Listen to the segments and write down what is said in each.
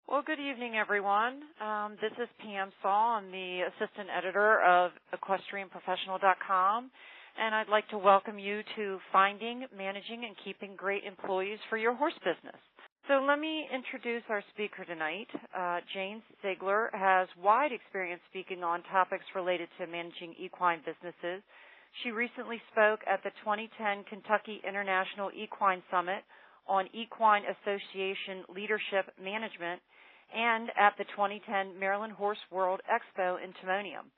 Well, good evening, everyone. This is Pam Saul. I'm the assistant editor of EquestrianProfessional.com, and I'd like to welcome you to Finding, Managing, and Keeping Great Employees for Your Horse Business. So let me introduce our speaker tonight. Jane Sigler has wide experience speaking on topics related to managing equine businesses. She recently spoke at the 2010 Kentucky International Equine Summit on Equine Association Leadership Management and at the 2010 Maryland Horse World Expo in Timonium.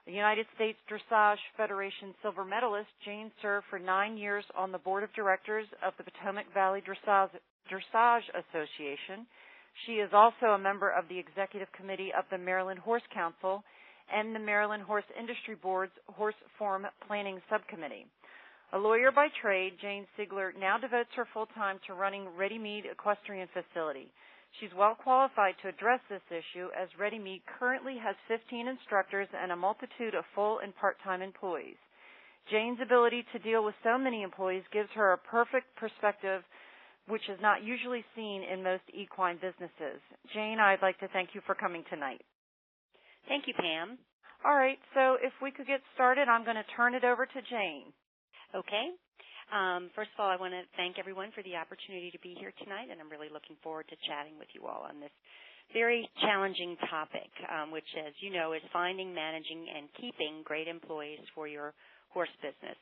The United States Dressage Federation silver medalist, Jane served for 9 years on the board of directors of the Potomac Valley Dressage Association. She is also a member of the executive committee of the Maryland Horse Council and the Maryland Horse Industry Board's Horse Forum Planning Subcommittee. A lawyer by trade, Jane Sigler now devotes her full time to running Ready Mead Equestrian Facility. She's well qualified to address this issue as Ready Mead currently has 15 instructors and a multitude of full and part-time employees. Jane's ability to deal with so many employees gives her a perfect perspective, which is not usually seen in most equine businesses. Jane, I'd like to thank you for coming tonight. Thank you, Pam. All right, so if we could get started, I'm going to turn it over to Jane. Okay. First of all, I want to thank everyone for the opportunity to be here tonight, and I'm really looking forward to chatting with you all on this very challenging topic, which, as you know, is finding, managing, and keeping great employees for your horse business.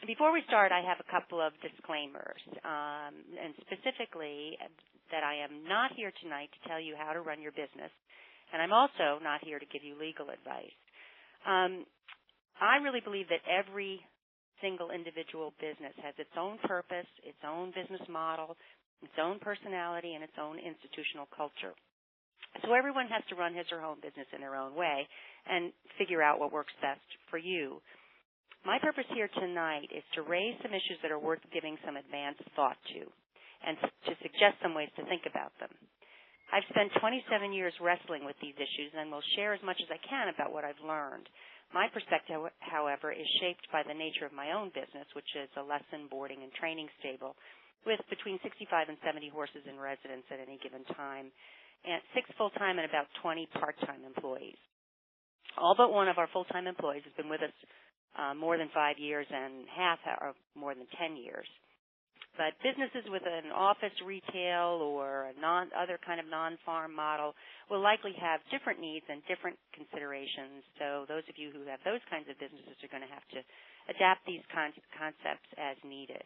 Before we start, I have a couple of disclaimers, and specifically that I am not here tonight to tell you how to run your business, and I'm also not here to give you legal advice. I really believe that every single individual business has its own purpose, its own business model, its own personality, and its own institutional culture. So everyone has to run his or her own business in their own way and figure out what works best for you. My purpose here tonight is to raise some issues that are worth giving some advanced thought to and to suggest some ways to think about them. I've spent 27 years wrestling with these issues and will share as much as I can about what I've learned. My perspective, however, is shaped by the nature of my own business, which is a lesson, boarding, and training stable with between 65 and 70 horses in residence at any given time, and 6 full-time and about 20 part-time employees. All but one of our full-time employees has been with us more than 5 years, and half are more than 10 years. But businesses with an office, retail, or other kind of non-farm model will likely have different needs and different considerations. So those of you who have those kinds of businesses are going to have to adapt these concepts as needed.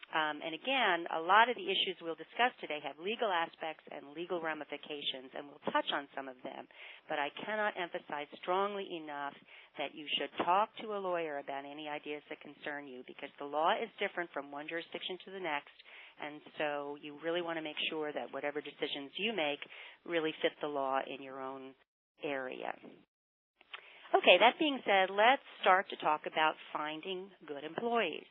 And again, a lot of the issues we'll discuss today have legal aspects and legal ramifications, and we'll touch on some of them. But I cannot emphasize strongly enough that you should talk to a lawyer about any ideas that concern you, because the law is different from one jurisdiction to the next, and so you really want to make sure that whatever decisions you make really fit the law in your own area. Okay, that being said, let's start to talk about finding good employees.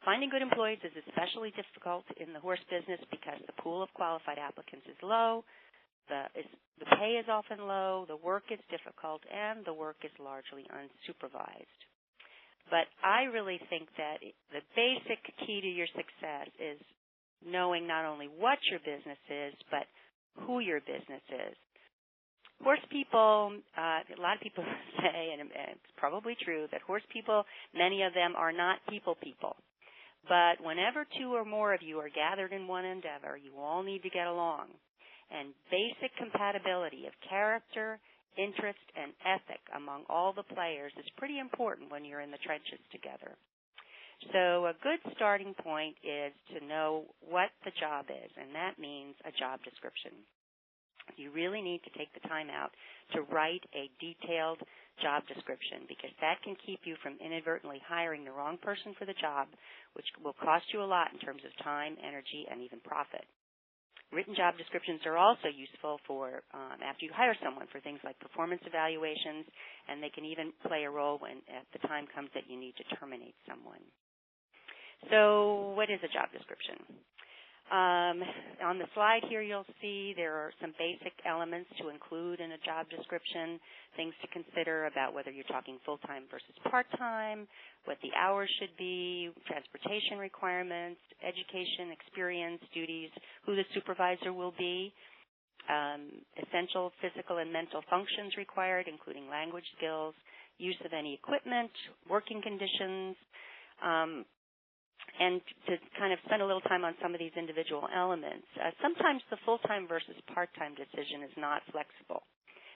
Finding good employees is especially difficult in the horse business because the pool of qualified applicants is low, the pay is often low, the work is difficult, and the work is largely unsupervised. But I really think that the basic key to your success is knowing not only what your business is, but who your business is. Horse people, a lot of people say, and it's probably true, that horse people, many of them are not people. But whenever 2 or more of you are gathered in one endeavor, you all need to get along. And basic compatibility of character, interest, and ethic among all the players is pretty important when you're in the trenches together. So a good starting point is to know what the job is, and that means a job description. You really need to take the time out to write a detailed job description, because that can keep you from inadvertently hiring the wrong person for the job, which will cost you a lot in terms of time, energy, and even profit. Written job descriptions are also useful for after you hire someone for things like performance evaluations, and they can even play a role when at the time comes that you need to terminate someone. So what is a job description? On the slide here, you'll see there are some basic elements to include in a job description, things to consider about whether you're talking full-time versus part-time, what the hours should be, transportation requirements, education, experience, duties, who the supervisor will be. essential physical and mental functions required, including language skills, use of any equipment, working conditions, and to kind of spend a little time on some of these individual elements. Sometimes the full-time versus part-time decision is not flexible,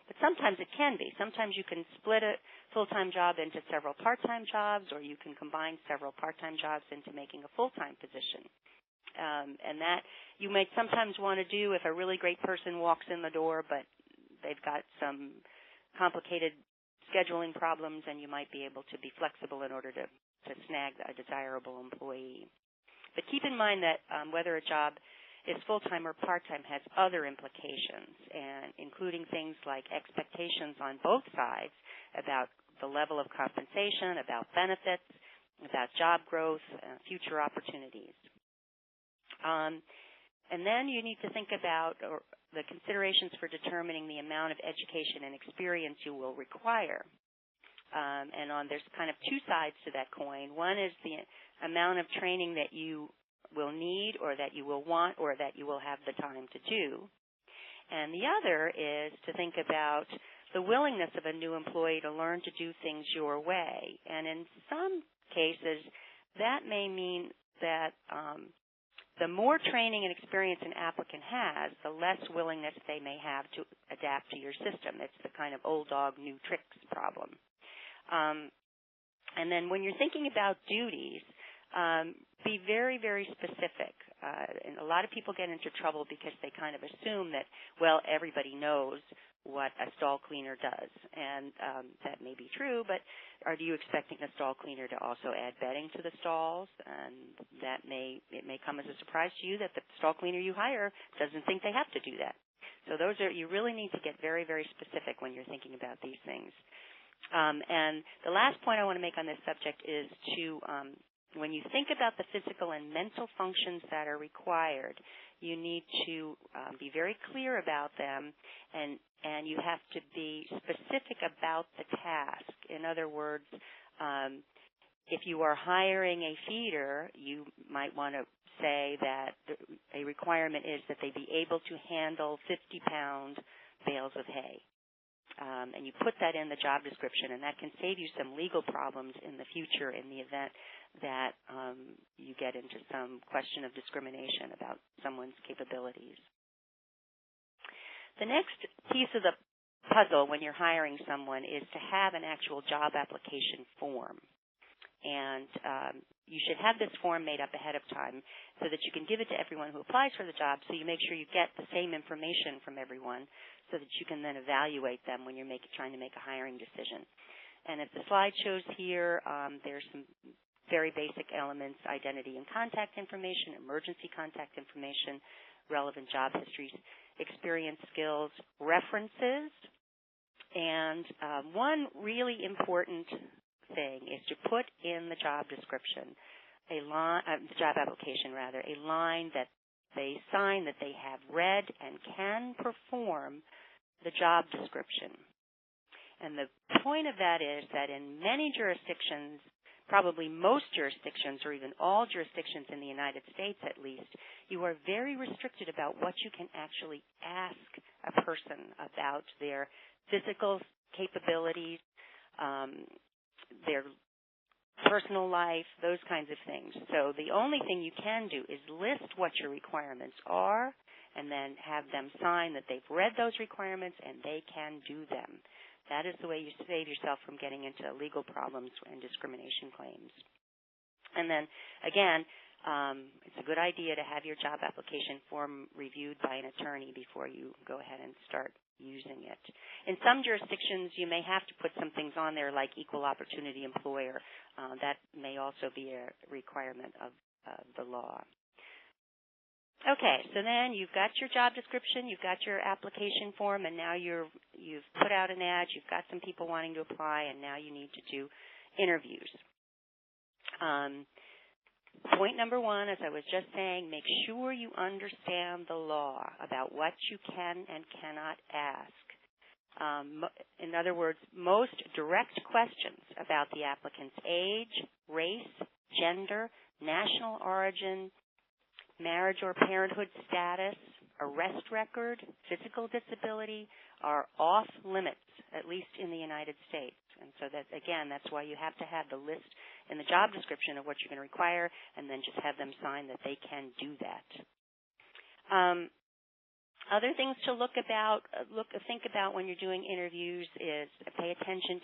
but sometimes it can be. Sometimes you can split a full-time job into several part-time jobs, or you can combine several part-time jobs into making a full-time position. And that you might sometimes want to do if a really great person walks in the door, but they've got some complicated scheduling problems, and you might be able to be flexible in order to snag a desirable employee. But keep in mind that whether a job is full-time or part-time has other implications, and including things like expectations on both sides about the level of compensation, about benefits, about job growth, future opportunities. And then you need to think about the considerations for determining the amount of education and experience you will require. And there's kind of two sides to that coin. One is the amount of training that you will need, or that you will want, or that you will have the time to do. And the other is to think about the willingness of a new employee to learn to do things your way. And in some cases, that may mean that the more training and experience an applicant has, the less willingness they may have to adapt to your system. It's the kind of old dog, new tricks problem. And then when you're thinking about duties, be very, very specific. And a lot of people get into trouble because they kind of assume that, well, everybody knows what a stall cleaner does. And that may be true, but are you expecting a stall cleaner to also add bedding to the stalls? And it may come as a surprise to you that the stall cleaner you hire doesn't think they have to do that. So you really need to get very, very specific when you're thinking about these things. And the last point I want to make on this subject is to, when you think about the physical and mental functions that are required, you need to be very clear about them, and you have to be specific about the task. In other words, if you are hiring a feeder, you might want to say that a requirement is that they be able to handle 50-pound bales of hay. And you put that in the job description, and that can save you some legal problems in the future in the event that you get into some question of discrimination about someone's capabilities. The next piece of the puzzle when you're hiring someone is to have an actual job application form. And you should have this form made up ahead of time so that you can give it to everyone who applies for the job, so you make sure you get the same information from everyone so that you can then evaluate them when you're trying to make a hiring decision. And as the slide shows here, there's some very basic elements: identity and contact information, emergency contact information, relevant job histories, experience, skills, references. And one really important thing is to put in the job description, the job application rather, a line that they sign that they have read and can perform the job description. And the point of that is that in many jurisdictions, probably most jurisdictions, or even all jurisdictions in the United States at least, you are very restricted about what you can actually ask a person about their physical capabilities, their personal life, those kinds of things. So the only thing you can do is list what your requirements are and then have them sign that they've read those requirements and they can do them. That is the way you save yourself from getting into legal problems and discrimination claims. And then, again, it's a good idea to have your job application form reviewed by an attorney before you go ahead and start using it. In some jurisdictions, you may have to put some things on there like equal opportunity employer. That may also be a requirement of the law. Okay, so then you've got your job description, you've got your application form, and now you've put out an ad, you've got some people wanting to apply, and now you need to do interviews. Point number one, as I was just saying, make sure you understand the law about what you can and cannot ask. In other words, most direct questions about the applicant's age, race, gender, national origin, marriage or parenthood status, arrest record, physical disability are off limits, at least in the United States. And so that, again, that's why you have to have the list in the job description of what you're going to require, and then just have them sign that they can do that. Other things to think about when you're doing interviews is pay attention